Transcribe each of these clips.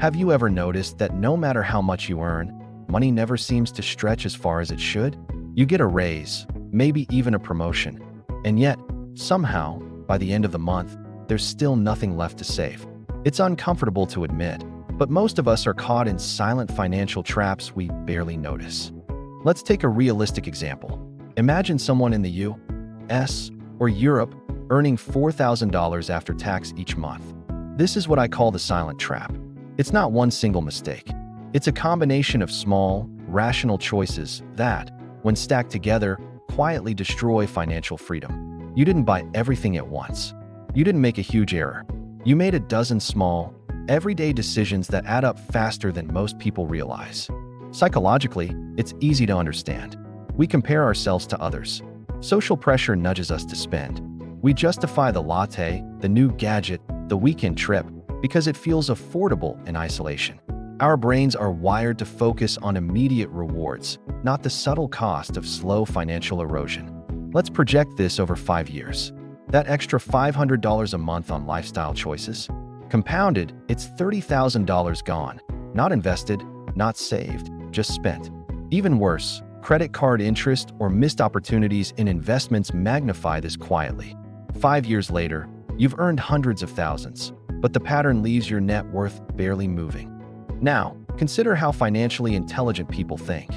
Have you ever noticed that no matter how much you earn, money never seems to stretch as far as it should? You get a raise, maybe even a promotion, and yet, somehow, by the end of the month, there's still nothing left to save. It's uncomfortable to admit, but most of us are caught in silent financial traps we barely notice. Let's take a realistic example. Imagine someone in the U.S. or Europe earning $4,000 after tax each month. This is what I call the silent trap. It's not one single mistake. It's a combination of small, rational choices that, when stacked together, quietly destroy financial freedom. You didn't buy everything at once. You didn't make a huge error. You made a dozen small, everyday decisions that add up faster than most people realize. Psychologically, it's easy to understand. We compare ourselves to others. Social pressure nudges us to spend. We justify the latte, the new gadget, the weekend trip, because it feels affordable in isolation. Our brains are wired to focus on immediate rewards, not the subtle cost of slow financial erosion. Let's project this over 5 years. That extra $500 a month on lifestyle choices? Compounded, it's $30,000 gone. Not invested, not saved, just spent. Even worse, credit card interest or missed opportunities in investments magnify this quietly. 5 years later, you've earned hundreds of thousands, but the pattern leaves your net worth barely moving. Now, consider how financially intelligent people think.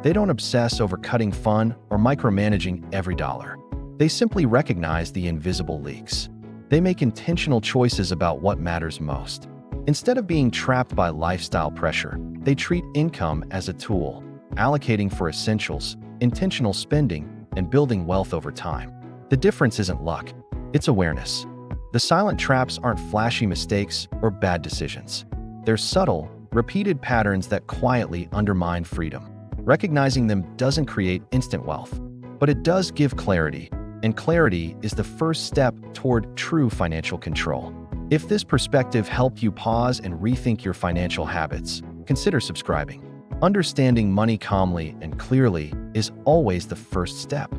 They don't obsess over cutting fun or micromanaging every dollar. They simply recognize the invisible leaks. They make intentional choices about what matters most. Instead of being trapped by lifestyle pressure, they treat income as a tool, allocating for essentials, intentional spending, and building wealth over time. The difference isn't luck, it's awareness. The silent traps aren't flashy mistakes or bad decisions. They're subtle, repeated patterns that quietly undermine freedom. Recognizing them doesn't create instant wealth, but it does give clarity, and clarity is the first step toward true financial control. If this perspective helped you pause and rethink your financial habits, consider subscribing. Understanding money calmly and clearly is always the first step.